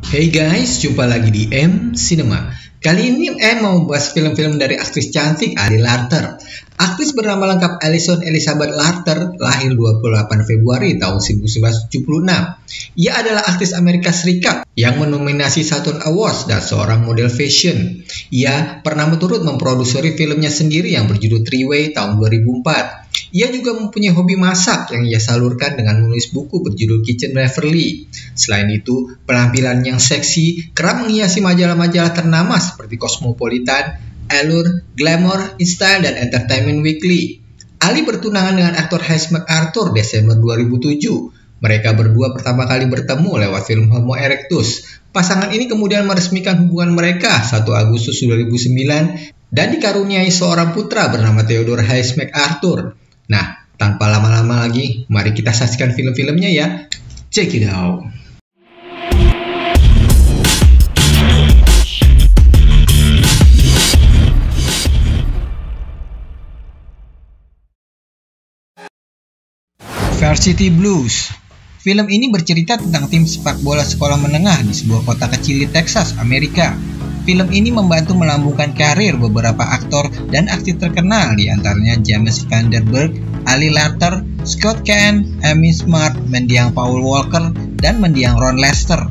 Hey guys, jumpa lagi di M Cinema. Kali ini M mau membahas film-film dari aktris cantik Ali Larter. Aktris bernama lengkap Alison Elizabeth Larter lahir 28 Februari tahun 1976. Ia adalah aktris Amerika Serikat yang menominasi Saturn Awards dan seorang model fashion. Ia pernah turut memproduksi filmnya sendiri yang berjudul Three Way tahun 2004. Ia juga mempunyai hobi masak yang ia salurkan dengan menulis buku berjudul Kitchen Beverly. Selain itu, penampilan yang seksi kerap menghiasi majalah-majalah ternama seperti Cosmopolitan, Allure, Glamour, InStyle, dan Entertainment Weekly. Ali bertunangan dengan aktor Hayes MacArthur Desember 2007. Mereka berdua pertama kali bertemu lewat film Homo Erectus. Pasangan ini kemudian meresmikan hubungan mereka 1 Agustus 2009 dan dikaruniai seorang putra bernama Theodore Hayes MacArthur. Nah, tanpa lama-lama lagi, mari kita saksikan film-filmnya ya. Check it out. Varsity Blues. Film ini bercerita tentang tim sepak bola sekolah menengah di sebuah kota kecil di Texas, Amerika. Film ini membantu melambungkan karir beberapa aktor dan aktris terkenal, di antaranya James Vanderberg, Ali Larter, Scott Caan, Amy Smart, mendiang Paul Walker, dan mendiang Ron Lester.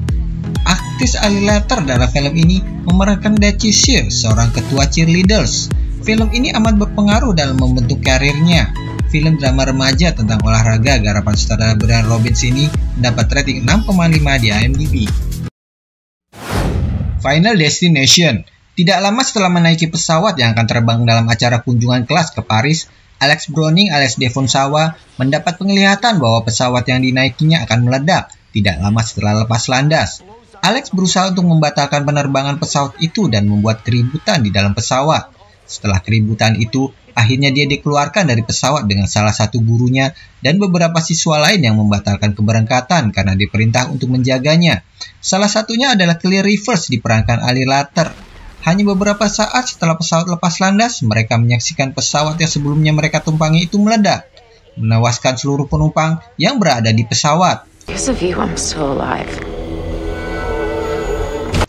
Aktris Ali Larter dalam film ini memerankan Deci Shear, seorang ketua cheerleaders. Film ini amat berpengaruh dalam membentuk karirnya. Film drama remaja tentang olahraga garapan sutradara Brian Robbins ini mendapat rating 6,5 di IMDb. Final Destination. Tidak lama setelah menaiki pesawat yang akan terbang dalam acara kunjungan kelas ke Paris, Alex Browning alias Devon Sawa mendapat penglihatan bahwa pesawat yang dinaikinya akan meledak tidak lama setelah lepas landas. Alex berusaha untuk membatalkan penerbangan pesawat itu dan membuat keributan di dalam pesawat. Setelah keributan itu, akhirnya dia dikeluarkan dari pesawat dengan salah satu gurunya dan beberapa siswa lain yang membatalkan keberangkatan karena diperintah untuk menjaganya. Salah satunya adalah Clear Rivers diperankan Ali Larter. Hanya beberapa saat setelah pesawat lepas landas, mereka menyaksikan pesawat yang sebelumnya mereka tumpangi itu meledak, menewaskan seluruh penumpang yang berada di pesawat.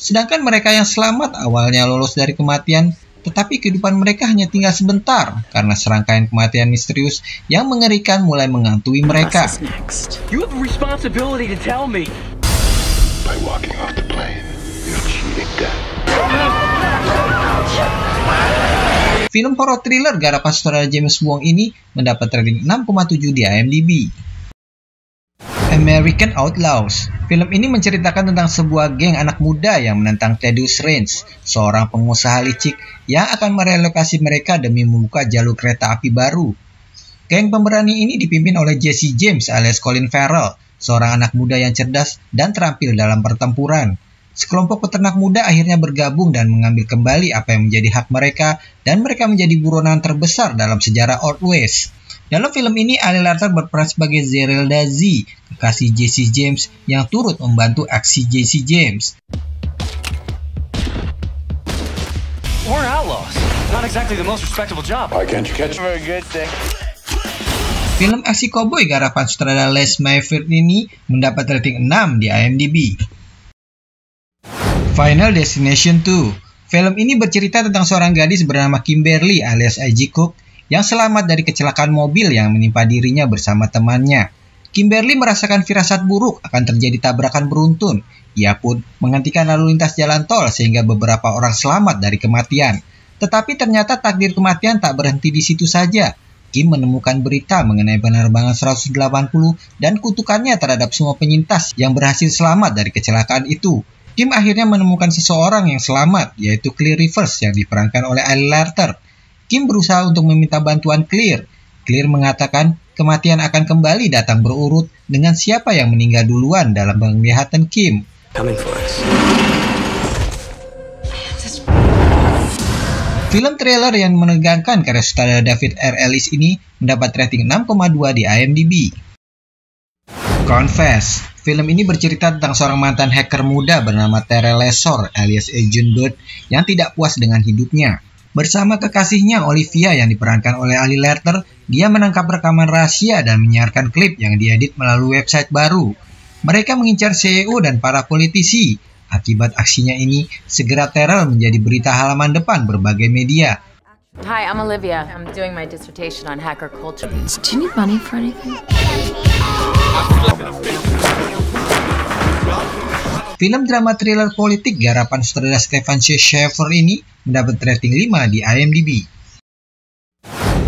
Sedangkan mereka yang selamat awalnya lolos dari kematian, tetapi kehidupan mereka hanya tinggal sebentar karena serangkaian kematian misterius yang mengerikan mulai menghantui mereka. Film horror thriller garapan sutradara James Wong ini mendapat rating 6,7 di IMDb. American Outlaws. Film ini menceritakan tentang sebuah geng anak muda yang menentang Thaddeus Range, seorang pengusaha licik yang akan merelokasi mereka demi membuka jalur kereta api baru. Geng pemberani ini dipimpin oleh Jesse James alias Colin Farrell, seorang anak muda yang cerdas dan terampil dalam pertempuran. Sekelompok peternak muda akhirnya bergabung dan mengambil kembali apa yang menjadi hak mereka, dan mereka menjadi buronan terbesar dalam sejarah Old West. Dalam film ini, Ali Larter berperan sebagai Zerelda Z, kekasih Jesse James yang turut membantu aksi Jesse James. We're outlaws. Not exactly the most respectable job. Why can't you catch a very good thing? Film aksi koboi garapan sutradara Les Mayfield ini mendapat rating 6 di IMDb. Final Destination 2. Film ini bercerita tentang seorang gadis bernama Kimberly alias I.G. Cook yang selamat dari kecelakaan mobil yang menimpa dirinya bersama temannya. Kimberly merasakan firasat buruk akan terjadi tabrakan beruntun. Ia pun menghentikan lalu lintas jalan tol sehingga beberapa orang selamat dari kematian. Tetapi ternyata takdir kematian tak berhenti di situ saja. Kim menemukan berita mengenai penerbangan 180 dan kutukannya terhadap semua penyintas yang berhasil selamat dari kecelakaan itu. Kim akhirnya menemukan seseorang yang selamat, yaitu Clear Rivers yang diperankan oleh Ali Larter. Kim berusaha untuk meminta bantuan Clear. Clear mengatakan kematian akan kembali datang berurut dengan siapa yang meninggal duluan dalam penglihatan Kim. Film trailer yang menegangkan karya sutradara David R. Ellis ini mendapat rating 6,2 di IMDb. Confess. Film ini bercerita tentang seorang mantan hacker muda bernama Terrell Lesor alias Agent Bird yang tidak puas dengan hidupnya. Bersama kekasihnya Olivia yang diperankan oleh Ali Larter, dia menangkap rekaman rahasia dan menyiarkan klip yang diedit melalui website baru. Mereka mengincar CEO dan para politisi. Akibat aksinya ini, segera Terrell menjadi berita halaman depan berbagai media. Hi, I'm Olivia. I'm doing my dissertation on hacker culture. Do you need money for anything? Film drama thriller politik garapan sutradara Stephen C. Sheffer ini mendapat rating 5 di IMDb.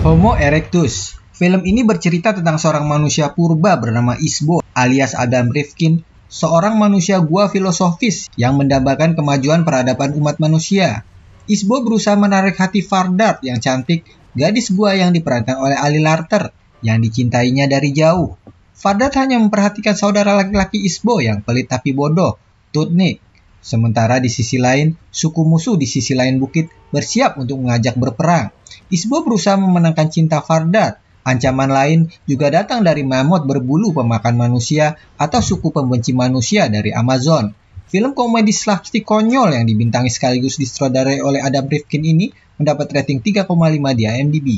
Homo erectus. Film ini bercerita tentang seorang manusia purba bernama Isbo alias Adam Rifkin, seorang manusia gua filosofis yang mendambakan kemajuan peradaban umat manusia. Isbo berusaha menarik hati Fardart yang cantik, gadis gua yang diperankan oleh Ali Larter, yang dicintainya dari jauh. Fardart hanya memperhatikan saudara laki-laki Isbo yang pelit tapi bodoh, Tutnik. Sementara di sisi lain, suku musuh di sisi lain bukit bersiap untuk mengajak berperang. Isbo berusaha memenangkan cinta Fardart. Ancaman lain juga datang dari mamut berbulu pemakan manusia atau suku pembenci manusia dari Amazon. Film komedi slapstick konyol yang dibintangi sekaligus disutradarai oleh Adam Rifkin ini mendapat rating 3,5 di IMDb.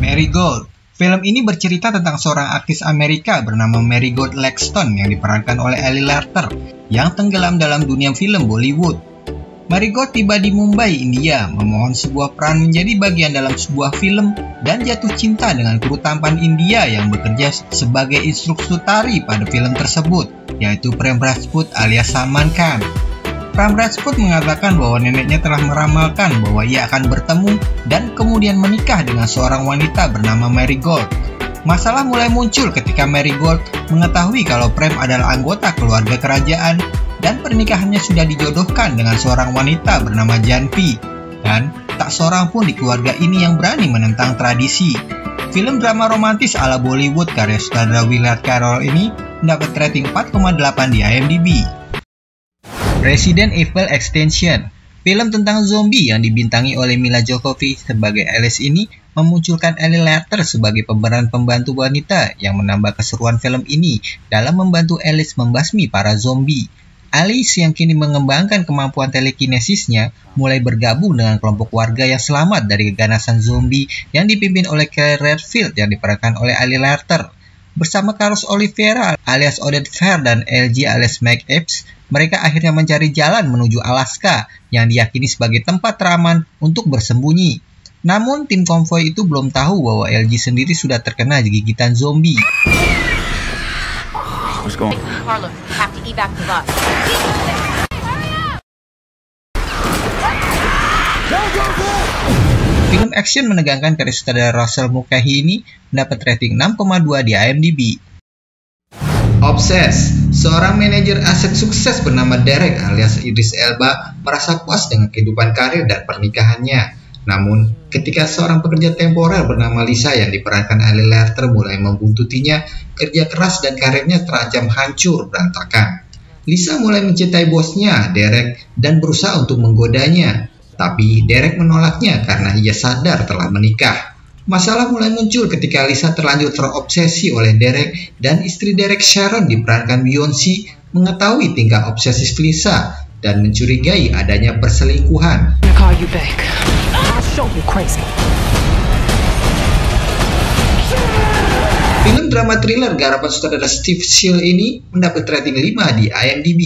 Marigold. Film ini bercerita tentang seorang aktris Amerika bernama Marigold Lexton yang diperankan oleh Ali Larter yang tenggelam dalam dunia film Bollywood. Marigold tiba di Mumbai, India, memohon sebuah peran menjadi bagian dalam sebuah film dan jatuh cinta dengan kru tampan India yang bekerja sebagai instruktur tari pada film tersebut, yaitu Prem Rajput alias Salman Khan. Prem Rajput mengatakan bahwa neneknya telah meramalkan bahwa ia akan bertemu dan kemudian menikah dengan seorang wanita bernama Marigold. Masalah mulai muncul ketika Marigold mengetahui kalau Prem adalah anggota keluarga kerajaan dan pernikahannya sudah dijodohkan dengan seorang wanita bernama Janvi, dan tak seorang pun di keluarga ini yang berani menentang tradisi. Film drama romantis ala Bollywood karya sutradara Willard Carroll ini mendapat rating 4,8 di IMDb. Resident Evil Extension. Film tentang zombie yang dibintangi oleh Mila Jovovich sebagai Alice ini memunculkan Ali Larter sebagai pemeran pembantu wanita yang menambah keseruan film ini dalam membantu Alice membasmi para zombie. Alice yang kini mengembangkan kemampuan telekinesisnya mulai bergabung dengan kelompok warga yang selamat dari keganasan zombie yang dipimpin oleh Claire Redfield yang diperankan oleh Ali Larter. Bersama Carlos Oliveira alias Oded Fehr dan LG alias Mike Epps, mereka akhirnya mencari jalan menuju Alaska yang diyakini sebagai tempat teraman untuk bersembunyi. Namun tim konvoi itu belum tahu bahwa LG sendiri sudah terkena gigitan zombie. Film action menegangkan karya sutradara Russell Mulcahy ini mendapat rating 6,2 di IMDb. Obses. Seorang manajer aset sukses bernama Derek alias Idris Elba merasa puas dengan kehidupan karir dan pernikahannya. Namun, ketika seorang pekerja temporer bernama Lisa yang diperankan Ali Larter mulai membuntutinya, kerja keras dan karirnya terancam hancur berantakan. Lisa mulai mencintai bosnya, Derek, dan berusaha untuk menggodanya. Tapi Derek menolaknya karena ia sadar telah menikah. Masalah mulai muncul ketika Lisa terlanjur terobsesi oleh Derek dan istri Derek, Sharon, diperankan Beyoncé, mengetahui tingkah obsesif Lisa dan mencurigai adanya perselingkuhan. Film drama thriller garapan sutradara Steve Shield ini mendapat rating 5 di IMDb.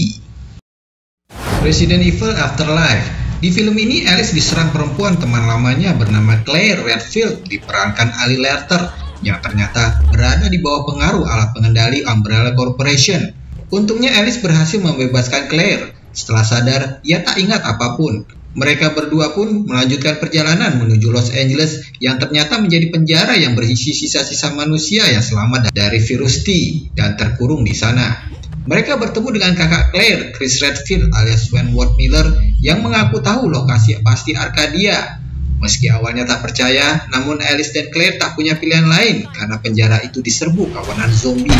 Resident Evil Afterlife. Di film ini, Alice diserang perempuan teman lamanya bernama Claire Redfield diperankan Ali Larter yang ternyata berada di bawah pengaruh alat pengendali Umbrella Corporation. Untungnya Alice berhasil membebaskan Claire. Setelah sadar, ia tak ingat apapun. Mereka berdua pun melanjutkan perjalanan menuju Los Angeles yang ternyata menjadi penjara yang berisi sisa-sisa manusia yang selamat dari virus T dan terkurung di sana. Mereka bertemu dengan kakak Claire, Chris Redfield alias Wentworth Miller, yang mengaku tahu lokasi pasti Arcadia. Meski awalnya tak percaya, namun Alice dan Claire tak punya pilihan lain karena penjara itu diserbu kawanan zombie.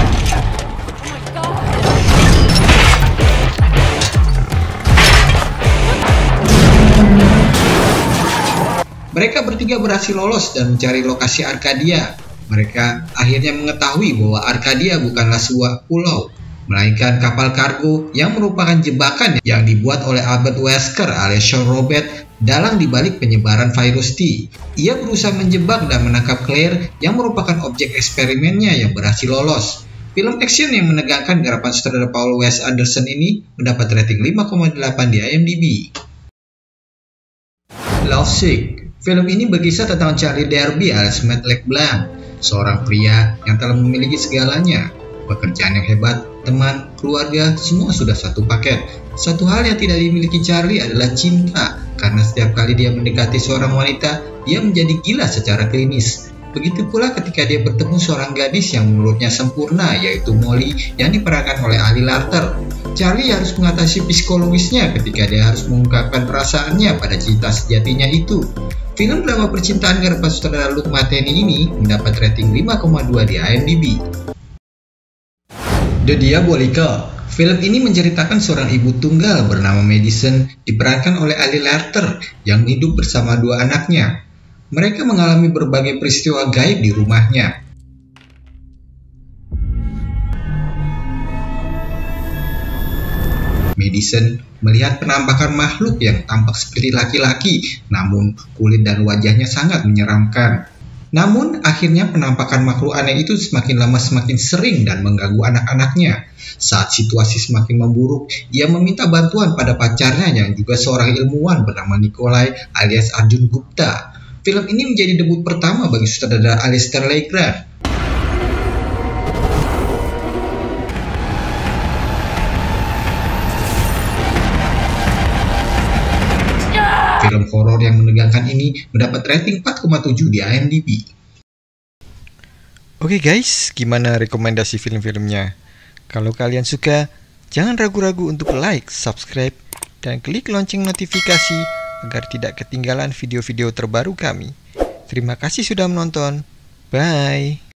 Mereka bertiga berhasil lolos dan mencari lokasi Arcadia. Mereka akhirnya mengetahui bahwa Arcadia bukanlah sebuah pulau, melainkan kapal kargo yang merupakan jebakan yang dibuat oleh Albert Wesker alias Sean Robert dalang dibalik penyebaran virus T. Ia berusaha menjebak dan menangkap Claire yang merupakan objek eksperimennya yang berhasil lolos. Film action yang menegangkan garapan sutradara Paul Wes Anderson ini mendapat rating 5,8 di IMDb. Lovesick. Film ini berkisah tentang Charlie Derby alias Matt LeBlanc, seorang pria yang telah memiliki segalanya. Pekerjaan yang hebat, teman, keluarga, semua sudah satu paket. Satu hal yang tidak dimiliki Charlie adalah cinta, karena setiap kali dia mendekati seorang wanita, dia menjadi gila secara klinis. Begitu pula ketika dia bertemu seorang gadis yang menurutnya sempurna, yaitu Molly yang diperankan oleh Ali Larter. Charlie harus mengatasi psikologisnya ketika dia harus mengungkapkan perasaannya pada cinta sejatinya itu. Film drama percintaan garapan sutradara Luc Matheny ini mendapat rating 5,2 di IMDb. The Diabolical. Film ini menceritakan seorang ibu tunggal bernama Madison diperankan oleh Ali Larter yang hidup bersama dua anaknya. Mereka mengalami berbagai peristiwa gaib di rumahnya. Madison melihat penampakan makhluk yang tampak seperti laki-laki, namun kulit dan wajahnya sangat menyeramkan. Namun, akhirnya penampakan makhluk aneh itu semakin lama semakin sering dan mengganggu anak-anaknya. Saat situasi semakin memburuk, ia meminta bantuan pada pacarnya yang juga seorang ilmuwan bernama Nikolai alias Arjun Gupta. Film ini menjadi debut pertama bagi sutradara Alistair Legrand. Film horor yang menegangkan ini mendapat rating 4,7 di IMDb. Oke guys, gimana rekomendasi film-filmnya? Kalau kalian suka, jangan ragu-ragu untuk like, subscribe, dan klik lonceng notifikasi agar tidak ketinggalan video-video terbaru kami. Terima kasih sudah menonton. Bye.